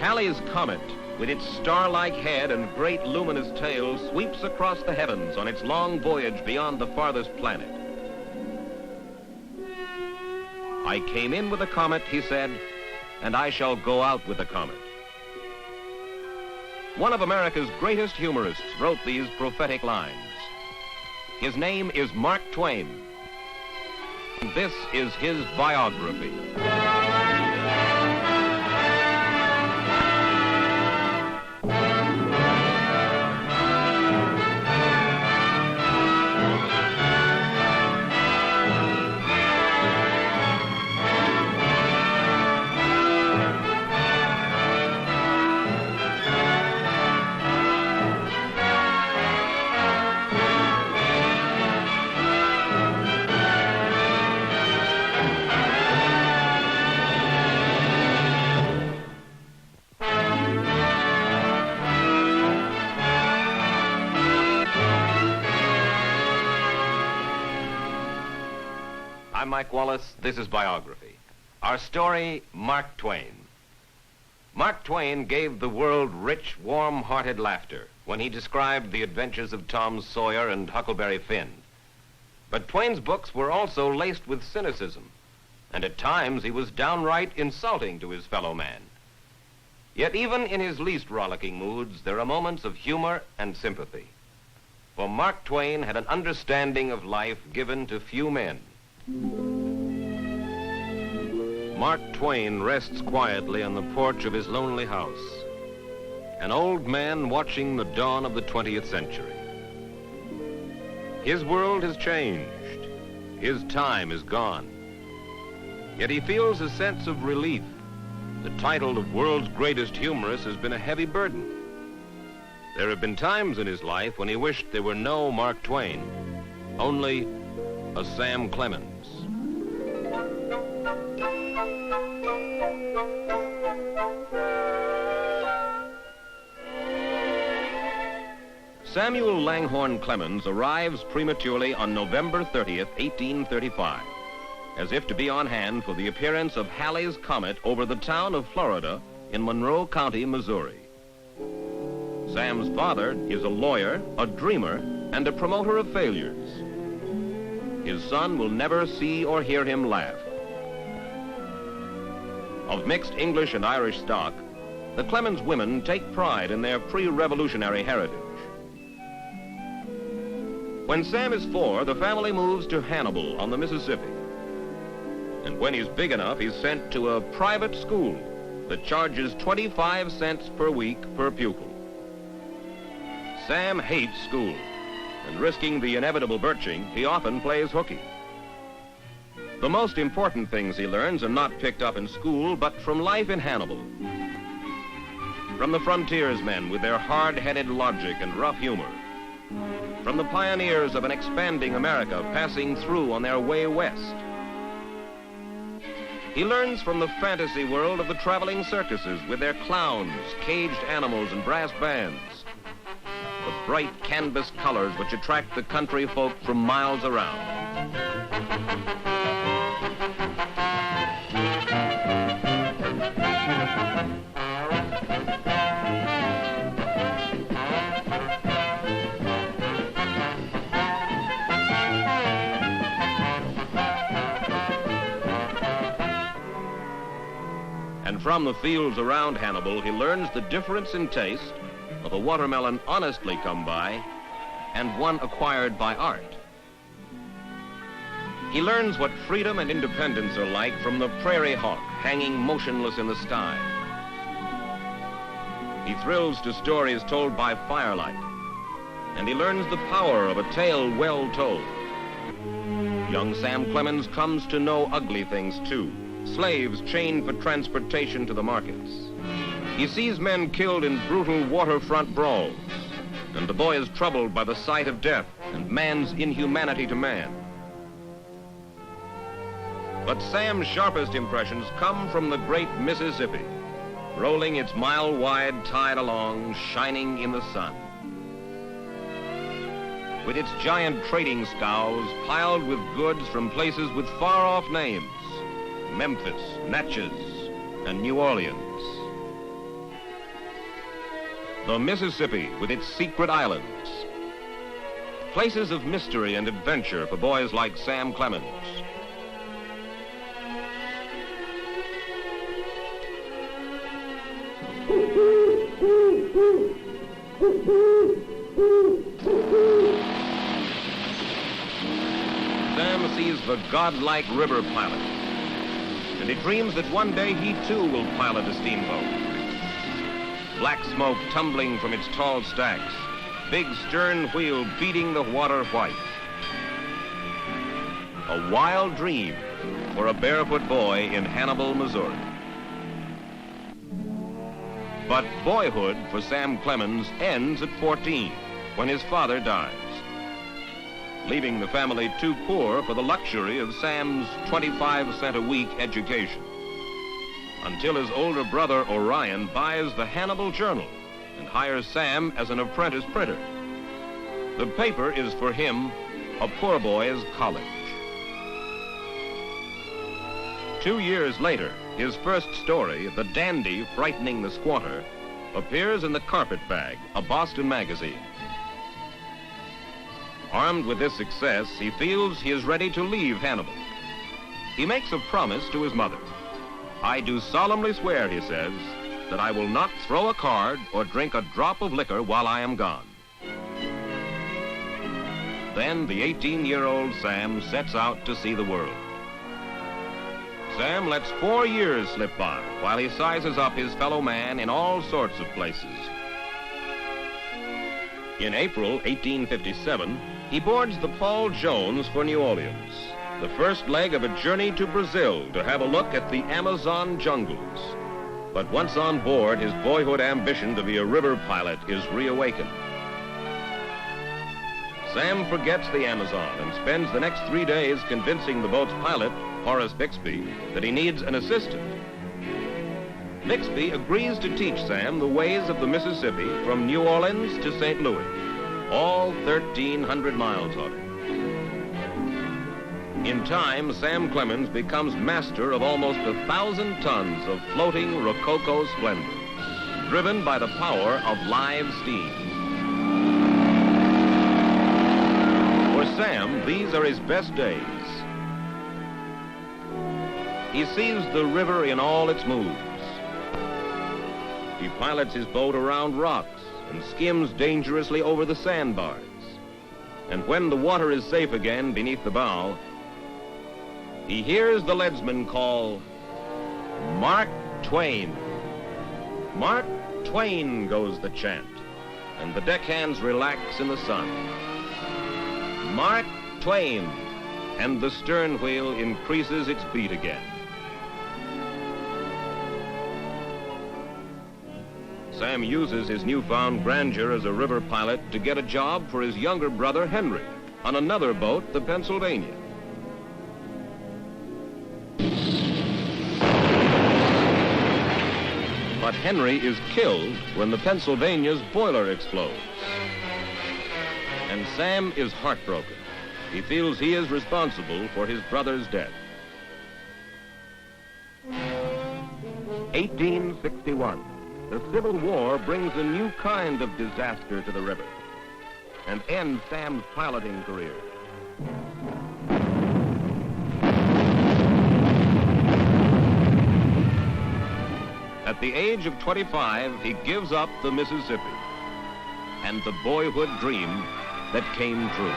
Halley's Comet, with its star-like head and great luminous tail, sweeps across the heavens on its long voyage beyond the farthest planet. I came in with a comet, he said, and I shall go out with a comet. One of America's greatest humorists wrote these prophetic lines. His name is Mark Twain. This is his biography. I'm Mike Wallace. This is Biography. Our story, Mark Twain. Mark Twain gave the world rich, warm-hearted laughter when he described the adventures of Tom Sawyer and Huckleberry Finn. But Twain's books were also laced with cynicism, and at times he was downright insulting to his fellow man. Yet even in his least rollicking moods, there are moments of humor and sympathy. For Mark Twain had an understanding of life given to few men. Mark Twain rests quietly on the porch of his lonely house, an old man watching the dawn of the 20th century. His world has changed. His time is gone. Yet he feels a sense of relief. The title of world's greatest humorist has been a heavy burden. There have been times in his life when he wished there were no Mark Twain, only a Sam Clemens. Samuel Langhorne Clemens arrives prematurely on November 30th, 1835, as if to be on hand for the appearance of Halley's Comet over the town of Florida in Monroe County, Missouri. Sam's father is a lawyer, a dreamer, and a promoter of failures. His son will never see or hear him laugh. Of mixed English and Irish stock, the Clemens women take pride in their pre-revolutionary heritage. When Sam is 4, the family moves to Hannibal on the Mississippi. And when he's big enough, he's sent to a private school that charges 25 cents per week per pupil. Sam hates school, and risking the inevitable birching, he often plays hooky. The most important things he learns are not picked up in school, but from life in Hannibal. From the frontiersmen with their hard-headed logic and rough humor. From the pioneers of an expanding America passing through on their way west. He learns from the fantasy world of the traveling circuses with their clowns, caged animals, and brass bands. The bright canvas colors which attract the country folk from miles around. And from the fields around Hannibal, he learns the difference in taste of a watermelon honestly come by and one acquired by art. He learns what freedom and independence are like from the prairie hawk hanging motionless in the sky. He thrills to stories told by firelight, and he learns the power of a tale well told. Young Sam Clemens comes to know ugly things too. Slaves chained for transportation to the markets. He sees men killed in brutal waterfront brawls, and the boy is troubled by the sight of death and man's inhumanity to man. But Sam's sharpest impressions come from the great Mississippi, rolling its mile-wide tide along, shining in the sun. With its giant trading scows piled with goods from places with far-off names, Memphis, Natchez, and New Orleans. The Mississippi with its secret islands. Places of mystery and adventure for boys like Sam Clemens. Sam sees the godlike river pilot, and he dreams that one day he too will pilot a steamboat. Black smoke tumbling from its tall stacks, big stern wheel beating the water white. A wild dream for a barefoot boy in Hannibal, Missouri. But boyhood for Sam Clemens ends at 14, when his father dies, leaving the family too poor for the luxury of Sam's 25-cent-a-week education, until his older brother Orion buys the Hannibal Journal and hires Sam as an apprentice printer. The paper is for him a poor boy's college. 2 years later, his first story, The Dandy Frightening the Squatter, appears in the Carpetbag, a Boston magazine. Armed with this success, he feels he is ready to leave Hannibal. He makes a promise to his mother. "I do solemnly swear," he says, "that I will not throw a card or drink a drop of liquor while I am gone." Then the 18-year-old Sam sets out to see the world. Sam lets 4 years slip by while he sizes up his fellow man in all sorts of places. In April 1857, he boards the Paul Jones for New Orleans, the first leg of a journey to Brazil to have a look at the Amazon jungles. But once on board, his boyhood ambition to be a river pilot is reawakened. Sam forgets the Amazon and spends the next 3 days convincing the boat's pilot, Horace Bixby, that he needs an assistant. Bixby agrees to teach Sam the ways of the Mississippi from New Orleans to St. Louis, all 1,300 miles of it. In time, Sam Clemens becomes master of almost 1,000 tons of floating Rococo splendor, driven by the power of live steam. For Sam, these are his best days. He sees the river in all its moods. He pilots his boat around rocks and skims dangerously over the sandbars. And when the water is safe again beneath the bow, he hears the leadsman call, "Mark Twain." "Mark Twain," goes the chant, and the deckhands relax in the sun. "Mark Twain," and the stern wheel increases its beat again. Sam uses his newfound grandeur as a river pilot to get a job for his younger brother, Henry, on another boat, the Pennsylvania. But Henry is killed when the Pennsylvania's boiler explodes. And Sam is heartbroken. He feels he is responsible for his brother's death. 1861. The Civil War brings a new kind of disaster to the river and ends Sam's piloting career. At the age of 25, he gives up the Mississippi and the boyhood dream that came true.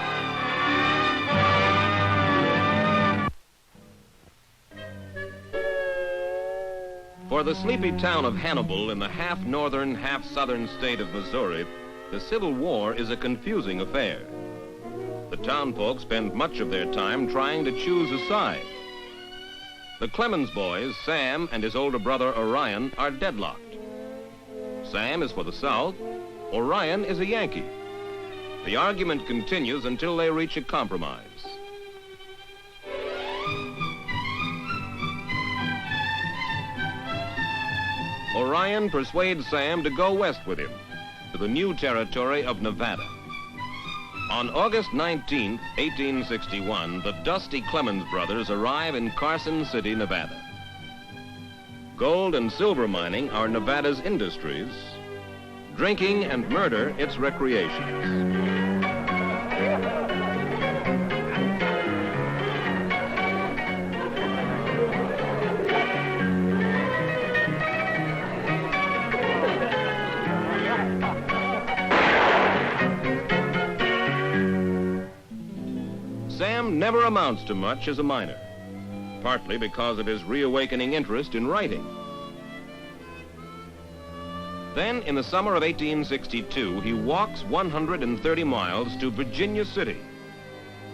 For the sleepy town of Hannibal in the half-northern, half-southern state of Missouri, the Civil War is a confusing affair. The townfolk spend much of their time trying to choose a side. The Clemens boys, Sam and his older brother Orion, are deadlocked. Sam is for the South, Orion is a Yankee. The argument continues until they reach a compromise. Orion persuades Sam to go west with him, to the new territory of Nevada. On August 19, 1861, the dusty Clemens brothers arrive in Carson City, Nevada. Gold and silver mining are Nevada's industries, drinking and murder its recreations. Sam never amounts to much as a minor, partly because of his reawakening interest in writing. Then, in the summer of 1862, he walks 130 miles to Virginia City,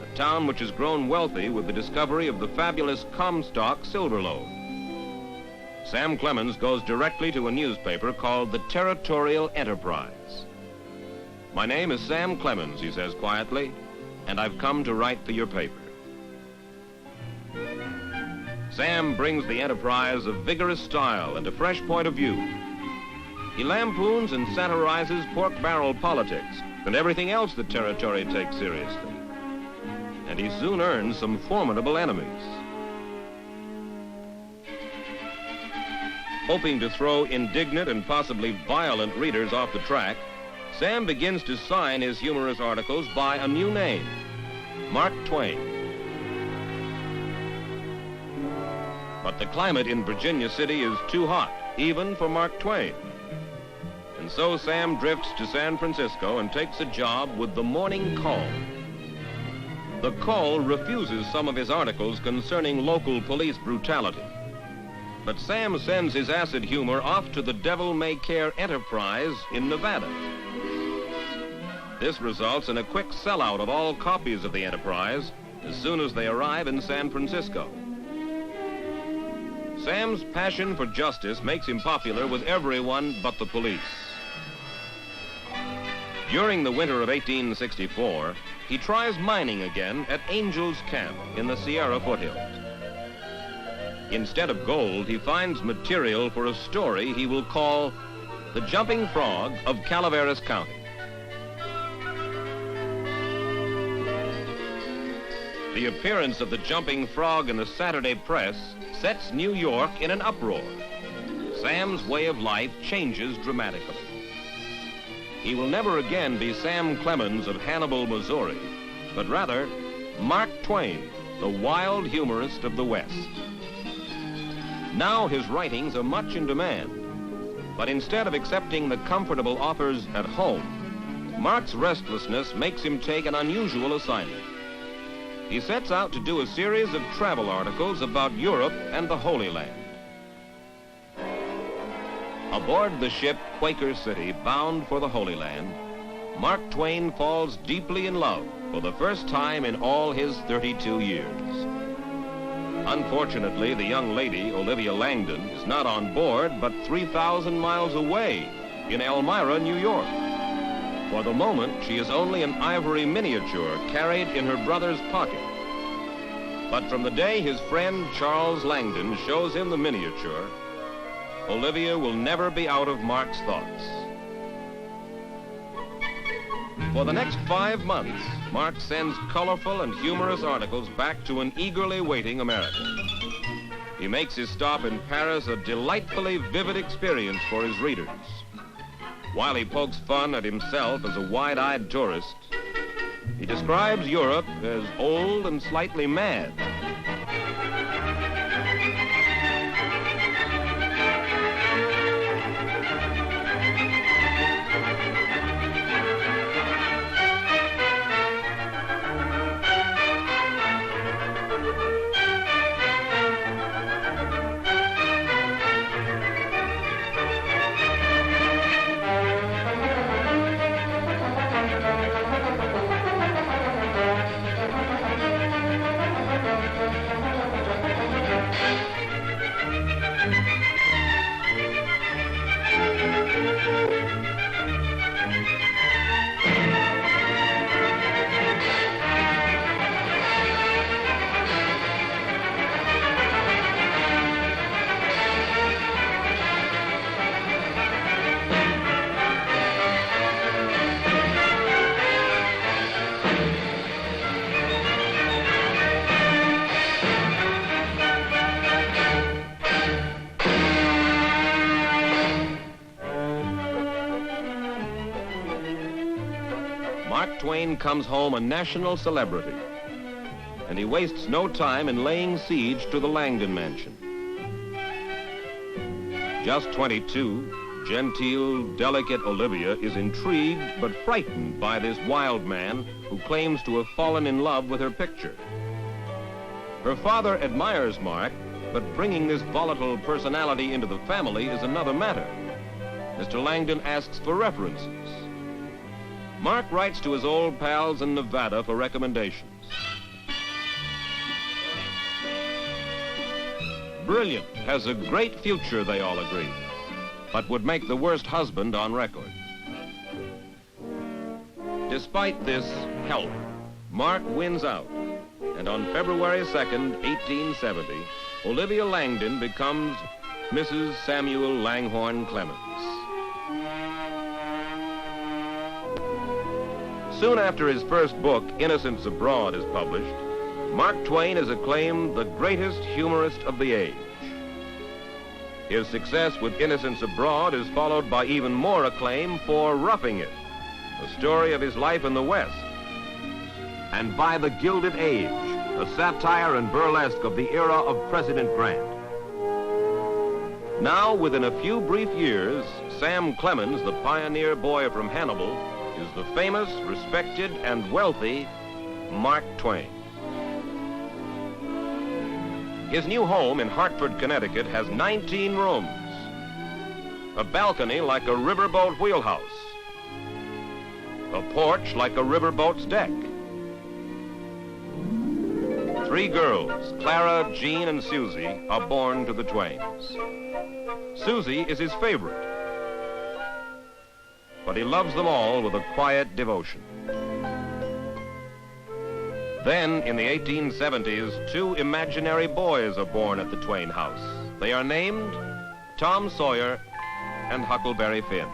a town which has grown wealthy with the discovery of the fabulous Comstock silver lode. Sam Clemens goes directly to a newspaper called the Territorial Enterprise. "My name is Sam Clemens," he says quietly, "and I've come to write for your paper." Sam brings the Enterprise a vigorous style and a fresh point of view. He lampoons and satirizes pork barrel politics and everything else the territory takes seriously. And he soon earns some formidable enemies. Hoping to throw indignant and possibly violent readers off the track, Sam begins to sign his humorous articles by a new name, Mark Twain. But the climate in Virginia City is too hot, even for Mark Twain. And so Sam drifts to San Francisco and takes a job with the Morning Call. The Call refuses some of his articles concerning local police brutality. But Sam sends his acid humor off to the Devil May Care Enterprise in Nevada. This results in a quick sellout of all copies of the Enterprise as soon as they arrive in San Francisco. Sam's passion for justice makes him popular with everyone but the police. During the winter of 1864, he tries mining again at Angel's Camp in the Sierra foothills. Instead of gold, he finds material for a story he will call The Jumping Frog of Calaveras County. The appearance of the Jumping Frog in the Saturday press sets New York in an uproar. Sam's way of life changes dramatically. He will never again be Sam Clemens of Hannibal, Missouri, but rather Mark Twain, the wild humorist of the West. Now his writings are much in demand, but instead of accepting the comfortable offers at home, Mark's restlessness makes him take an unusual assignment. He sets out to do a series of travel articles about Europe and the Holy Land. Aboard the ship Quaker City, bound for the Holy Land, Mark Twain falls deeply in love for the first time in all his 32 years. Unfortunately, the young lady, Olivia Langdon, is not on board, but 3,000 miles away in Elmira, New York. For the moment, she is only an ivory miniature carried in her brother's pocket. But from the day his friend Charles Langdon shows him the miniature, Olivia will never be out of Mark's thoughts. For the next 5 months, Mark sends colorful and humorous articles back to an eagerly waiting America. He makes his stop in Paris a delightfully vivid experience for his readers. While he pokes fun at himself as a wide-eyed tourist, he describes Europe as old and slightly mad. Mark Twain comes home a national celebrity, and he wastes no time in laying siege to the Langdon mansion. Just 22, genteel, delicate Olivia is intrigued but frightened by this wild man who claims to have fallen in love with her picture. Her father admires Mark, but bringing this volatile personality into the family is another matter. Mr. Langdon asks for references. Mark writes to his old pals in Nevada for recommendations. Brilliant, has a great future, they all agree, but would make the worst husband on record. Despite this help, Mark wins out, and on February 2nd, 1870, Olivia Langdon becomes Mrs. Samuel Langhorne Clemens. Soon after his first book, Innocents Abroad, is published, Mark Twain is acclaimed the greatest humorist of the age. His success with Innocents Abroad is followed by even more acclaim for Roughing It, a story of his life in the West, and by The Gilded Age, a satire and burlesque of the era of President Grant. Now, within a few brief years, Sam Clemens, the pioneer boy from Hannibal, is the famous, respected, and wealthy Mark Twain. His new home in Hartford, Connecticut has 19 rooms, a balcony like a riverboat wheelhouse, a porch like a riverboat's deck. 3 girls, Clara, Jean, and Susie, are born to the Twains. Susie is his favorite, but he loves them all with a quiet devotion. Then, in the 1870s, 2 imaginary boys are born at the Twain house. They are named Tom Sawyer and Huckleberry Finn.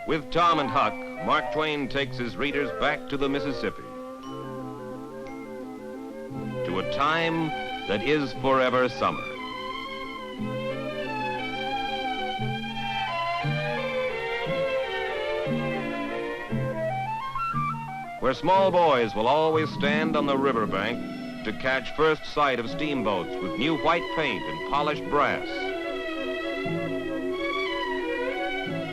With Tom and Huck, Mark Twain takes his readers back to the Mississippi, to a time that is forever summer. Where small boys will always stand on the riverbank to catch first sight of steamboats with new white paint and polished brass.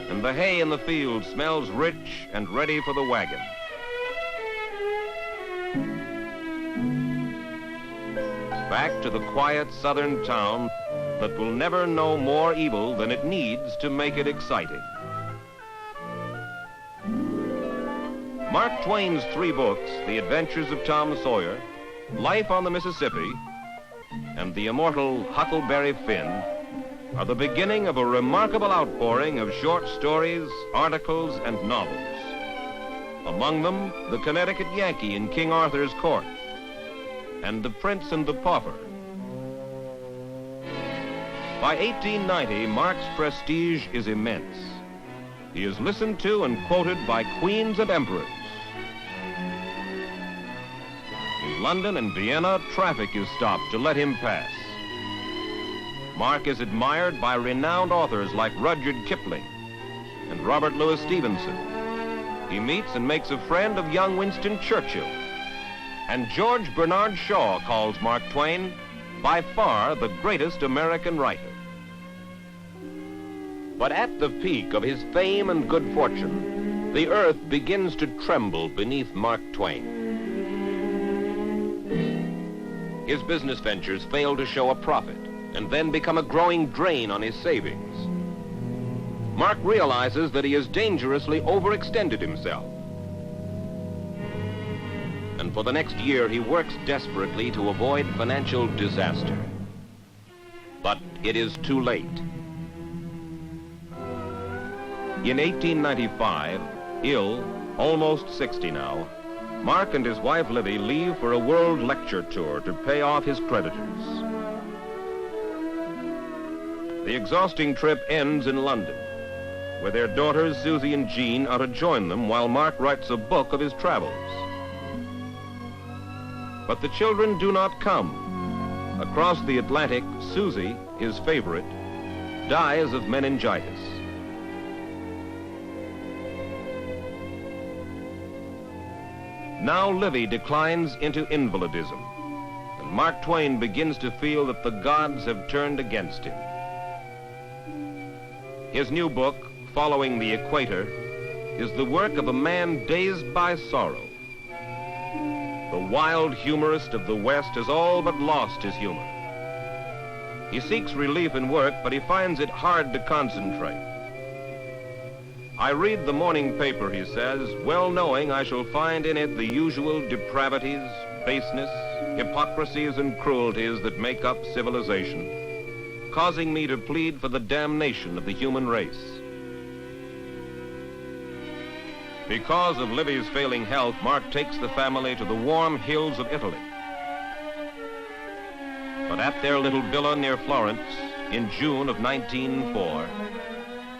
And the hay in the field smells rich and ready for the wagon. Back to the quiet southern town that will never know more evil than it needs to make it exciting. Mark Twain's 3 books, The Adventures of Tom Sawyer, Life on the Mississippi, and the immortal Huckleberry Finn, are the beginning of a remarkable outpouring of short stories, articles, and novels. Among them, The Connecticut Yankee in King Arthur's Court, and The Prince and the Pauper. By 1890, Mark's prestige is immense. He is listened to and quoted by queens and emperors. In London and Vienna, traffic is stopped to let him pass. Mark is admired by renowned authors like Rudyard Kipling and Robert Louis Stevenson. He meets and makes a friend of young Winston Churchill. And George Bernard Shaw calls Mark Twain by far the greatest American writer. But at the peak of his fame and good fortune, the earth begins to tremble beneath Mark Twain. His business ventures fail to show a profit and then become a growing drain on his savings. Mark realizes that he has dangerously overextended himself. And for the next year, he works desperately to avoid financial disaster. But it is too late. In 1895, ill, almost 60 now, Mark and his wife Livy leave for a world lecture tour to pay off his creditors. The exhausting trip ends in London, where their daughters Susie and Jean are to join them while Mark writes a book of his travels. But the children do not come. Across the Atlantic, Susie, his favorite, dies of meningitis. Now Livy declines into invalidism, and Mark Twain begins to feel that the gods have turned against him. His new book, Following the Equator, is the work of a man dazed by sorrow. The wild humorist of the West has all but lost his humor. He seeks relief in work, but he finds it hard to concentrate. I read the morning paper, he says, well knowing I shall find in it the usual depravities, baseness, hypocrisies, and cruelties that make up civilization, causing me to plead for the damnation of the human race. Because of Livy's failing health, Mark takes the family to the warm hills of Italy. But at their little villa near Florence, in June of 1904,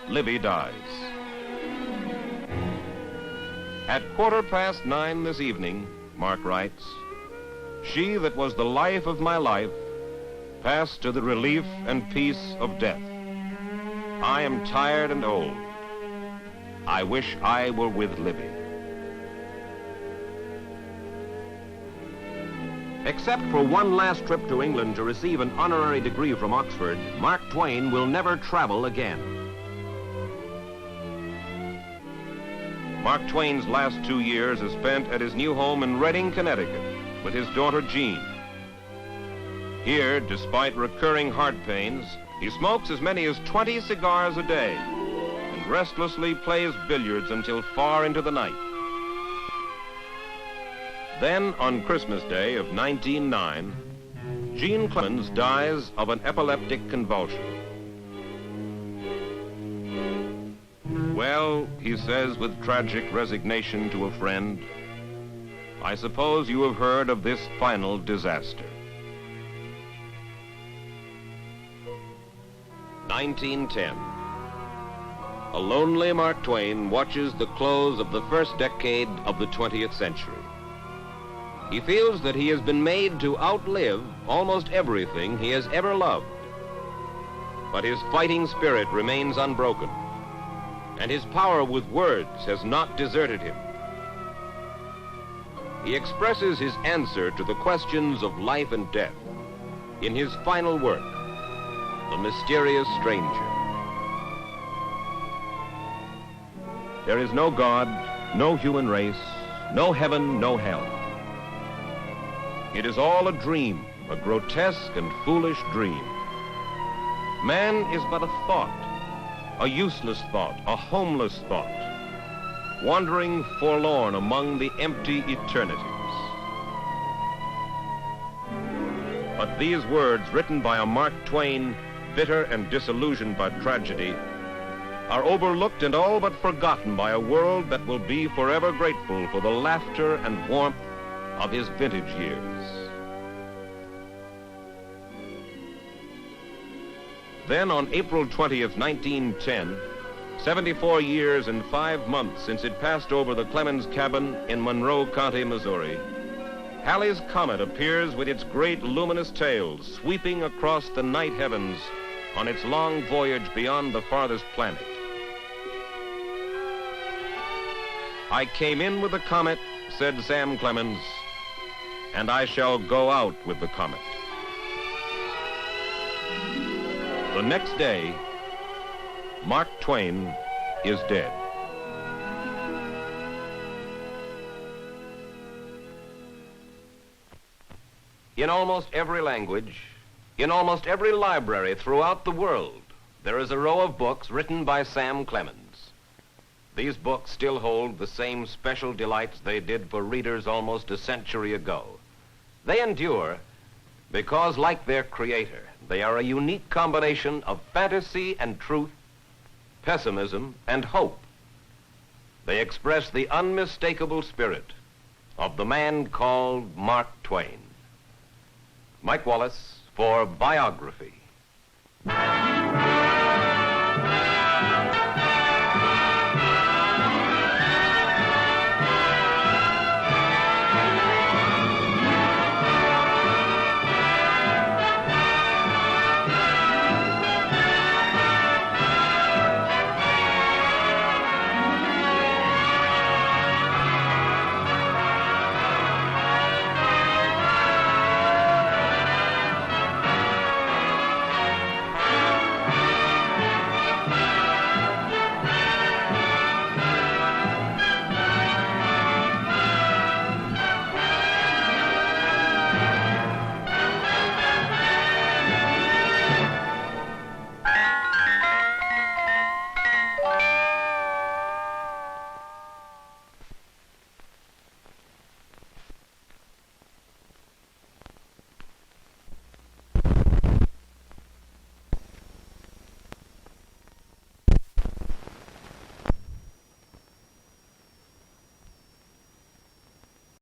Livy dies. At 9:15 this evening, Mark writes, she that was the life of my life passed to the relief and peace of death. I am tired and old. I wish I were with Livy. Except for one last trip to England to receive an honorary degree from Oxford, Mark Twain will never travel again. Mark Twain's last 2 years are spent at his new home in Redding, Connecticut, with his daughter Jean. Here, despite recurring heart pains, he smokes as many as 20 cigars a day and restlessly plays billiards until far into the night. Then, on Christmas Day of 1909, Jean Clemens dies of an epileptic convulsion. Well, he says with tragic resignation to a friend, I suppose you have heard of this final disaster. 1910. A lonely Mark Twain watches the close of the first decade of the 20th century. He feels that he has been made to outlive almost everything he has ever loved. But his fighting spirit remains unbroken, and his power with words has not deserted him. He expresses his answer to the questions of life and death in his final work, The Mysterious Stranger. There is no God, no human race, no heaven, no hell. It is all a dream, a grotesque and foolish dream. Man is but a thought, a useless thought, a homeless thought, wandering forlorn among the empty eternities. But these words, written by a Mark Twain, bitter and disillusioned by tragedy, are overlooked and all but forgotten by a world that will be forever grateful for the laughter and warmth of his vintage years. Then on April 20th, 1910, 74 years and 5 months since it passed over the Clemens cabin in Monroe County, Missouri, Halley's Comet appears with its great luminous tail sweeping across the night heavens on its long voyage beyond the farthest planet. I came in with the comet, said Sam Clemens, and I shall go out with the comet. The next day, Mark Twain is dead. In almost every language, in almost every library throughout the world, there is a row of books written by Sam Clemens. These books still hold the same special delights they did for readers almost a century ago. They endure because, like their creator, they are a unique combination of fantasy and truth, pessimism and hope. They express the unmistakable spirit of the man called Mark Twain. Mike Wallace for Biography.